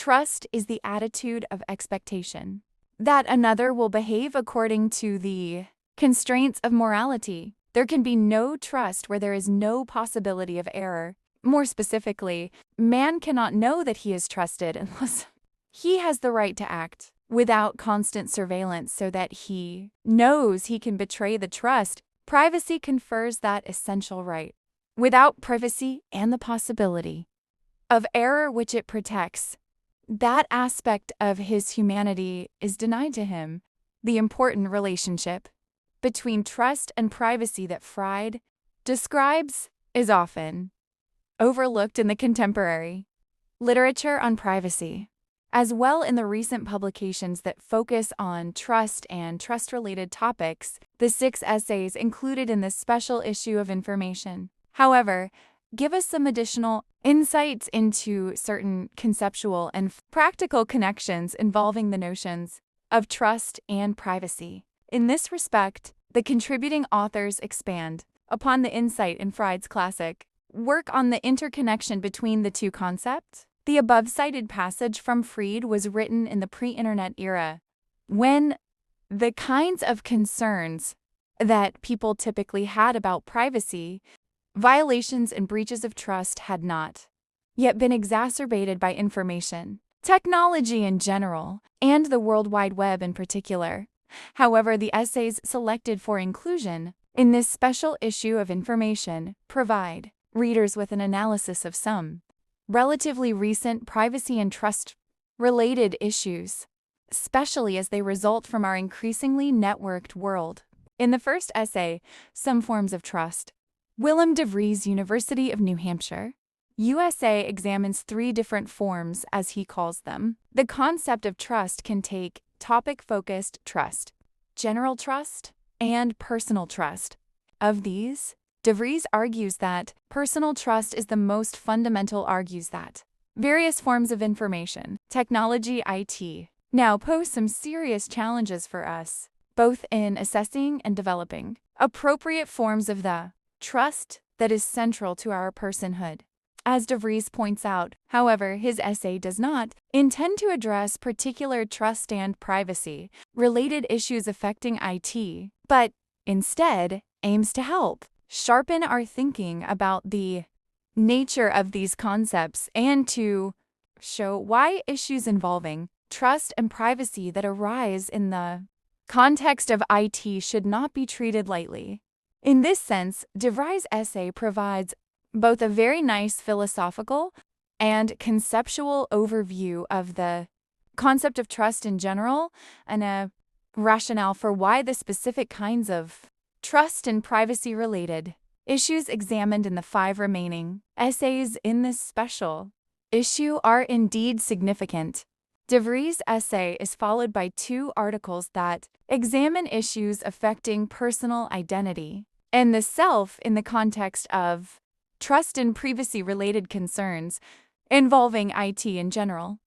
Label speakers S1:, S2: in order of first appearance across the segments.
S1: Trust is the attitude of expectation that another will behave according to the constraints of morality. There can be no trust where there is no possibility of error. More specifically, man cannot know that he is trusted unless he has the right to act without constant surveillance so that he knows he can betray the trust. Privacy confers that essential right. Without privacy and the possibility of error which it protects, that aspect of his humanity is denied to him. The important relationship between trust and privacy that Freud describes is often overlooked in the contemporary literature on privacy, as well in the recent publications that focus on trust and trust-related topics, the 6 essays included in this special issue of Information. However, give us some additional insights into certain conceptual and practical connections involving the notions of trust and privacy. In this respect, the contributing authors expand upon the insight in Freud's classic work on the interconnection between the two concepts. The above-cited passage from Freud was written in the pre-internet era, when the kinds of concerns that people typically had about privacy, violations and breaches of trust had not yet been exacerbated by information, technology in general, and the World Wide Web in particular. However, the essays selected for inclusion in this special issue of Information provide readers with an analysis of some relatively recent privacy and trust-related issues, especially as they result from our increasingly networked world. In the first essay, Some Forms of Trust, Willem de Vries, University of New Hampshire, USA, examines 3 different forms, as he calls them. The concept of trust can take topic-focused trust, general trust, and personal trust. Of these, de Vries argues that personal trust is the most fundamental, argues that various forms of information, technology, IT, now pose some serious challenges for us, both in assessing and developing appropriate forms of the trust that is central to our personhood. As de Vries points out, however, his essay does not intend to address particular trust and privacy-related issues affecting IT, but instead aims to help sharpen our thinking about the nature of these concepts and to show why issues involving trust and privacy that arise in the context of IT should not be treated lightly. In this sense, de Vries' essay provides both a very nice philosophical and conceptual overview of the concept of trust in general and a rationale for why the specific kinds of trust and privacy-related issues examined in the 5 remaining essays in this special issue are indeed significant. De Vries' essay is followed by 2 articles that examine issues affecting personal identity and the self in the context of trust and privacy-related concerns involving IT in general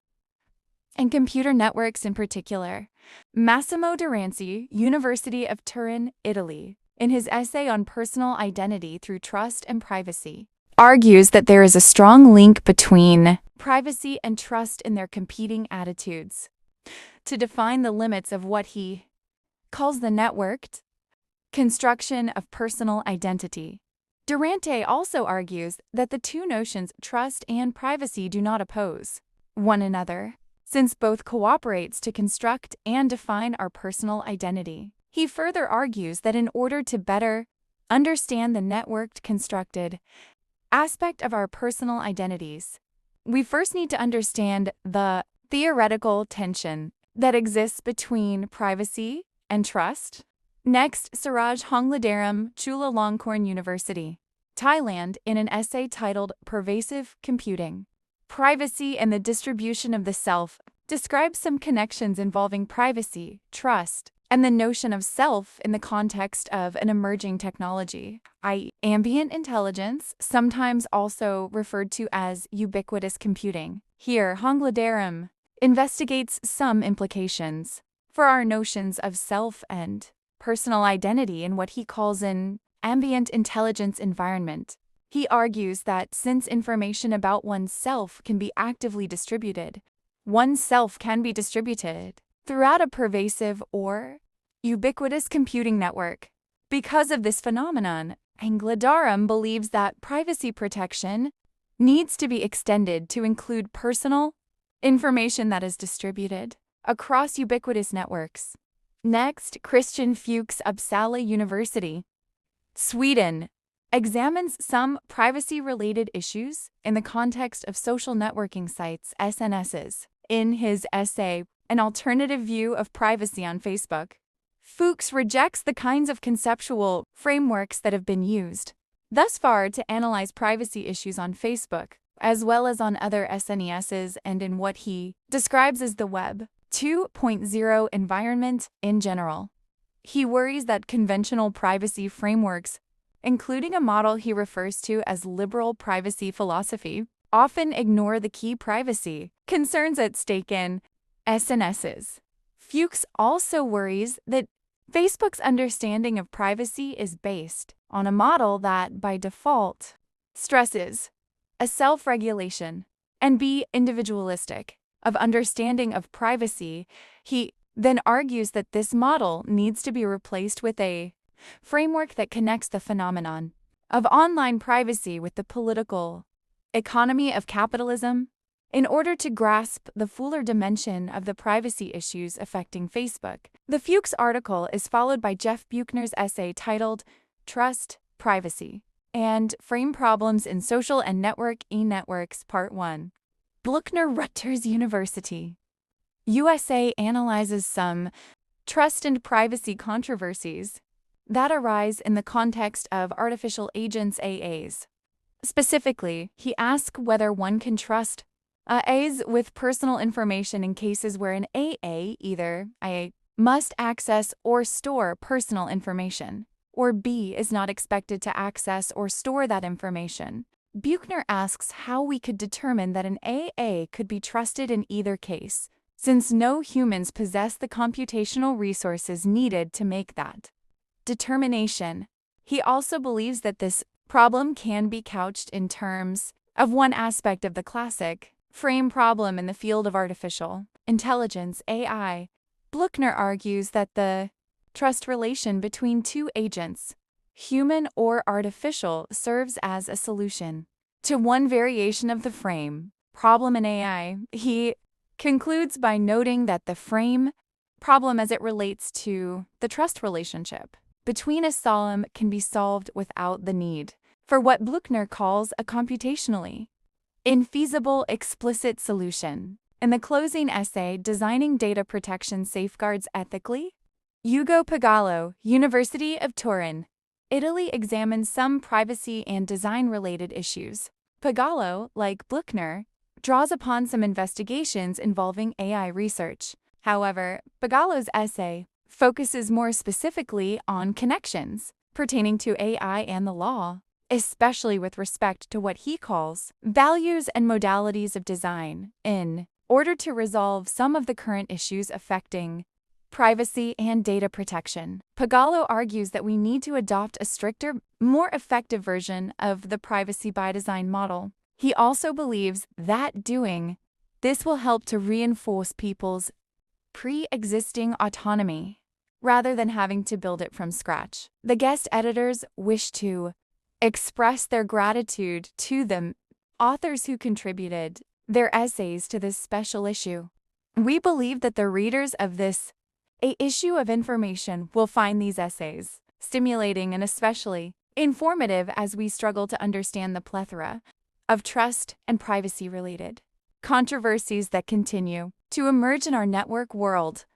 S1: and computer networks in particular. Massimo Duranzi, University of Turin, Italy, in his essay on personal identity through trust and privacy, argues that there is a strong link between privacy and trust in their competing attitudes. To define the limits of what he calls the networked construction of personal identity, Durante also argues that the 2 notions, trust and privacy, do not oppose one another, since both cooperates to construct and define our personal identity. He further argues that in order to better understand the networked constructed aspect of our personal identities, we first need to understand the theoretical tension that exists between privacy and trust. Next, Suraj Hongladeram, Chulalongkorn University, Thailand, in an essay titled Pervasive Computing, Privacy and the Distribution of the Self, describes some connections involving privacy, trust, and the notion of self in the context of an emerging technology, i.e., ambient intelligence, sometimes also referred to as ubiquitous computing. Here, Hongladeram investigates some implications for our notions of self and personal identity in what he calls an ambient intelligence environment. He argues that since information about oneself can be actively distributed, oneself can be distributed throughout a pervasive or ubiquitous computing network. Because of this phenomenon, Anglodarum believes that privacy protection needs to be extended to include personal information that is distributed across ubiquitous networks. Next, Christian Fuchs, Uppsala University, Sweden, examines some privacy-related issues in the context of social networking sites, SNSs. In his essay, An Alternative View of Privacy on Facebook, Fuchs rejects the kinds of conceptual frameworks that have been used thus far to analyze privacy issues on Facebook, as well as on other SNESs and in what he describes as the Web 2.0 environment in general. He worries that conventional privacy frameworks, including a model he refers to as liberal privacy philosophy, often ignore the key privacy concerns at stake in SNSs. Fuchs also worries that Facebook's understanding of privacy is based on a model that, by default, stresses a self-regulation and be individualistic of understanding of privacy. He then argues that this model needs to be replaced with a framework that connects the phenomenon of online privacy with the political economy of capitalism in order to grasp the fuller dimension of the privacy issues affecting Facebook. The Fuchs article is followed by Jeff Buchner's essay titled Trust, Privacy, and Frame Problems in Social and Network E-Networks, Part 1. Buchner, Rutgers University, USA, analyzes some trust and privacy controversies that arise in the context of artificial agents, AAs. Specifically, he asks whether one can trust AAs with personal information in cases where an AA either A must access or store personal information, or B is not expected to access or store that information. Buchner asks how we could determine that an AA could be trusted in either case, since no humans possess the computational resources needed to make that determination. He also believes that this problem can be couched in terms of one aspect of the classic frame problem in the field of artificial intelligence, AI. Buchner argues that the trust relation between two agents, human or artificial, serves as a solution to one variation of the frame problem in AI. He concludes by noting that the frame problem as it relates to the trust relationship between a solemn can be solved without the need for what Buchner calls a computationally infeasible explicit solution. In the closing essay, Designing Data Protection Safeguards Ethically, Ugo Pagallo, University of Turin, Italy, examines some privacy and design-related issues. Pagallo, like Buchner, draws upon some investigations involving AI research. However, Pagallo's essay focuses more specifically on connections pertaining to AI and the law, especially with respect to what he calls values and modalities of design, in order to resolve some of the current issues affecting privacy and data protection. Pagallo argues that we need to adopt a stricter, more effective version of the privacy by design model. He also believes that doing this will help to reinforce people's pre-existing autonomy rather than having to build it from scratch. The guest editors wish to express their gratitude to the authors who contributed their essays to this special issue. We believe that the readers of this issue of information will find these essays stimulating and especially informative as we struggle to understand the plethora of trust and privacy-related controversies that continue to emerge in our network world.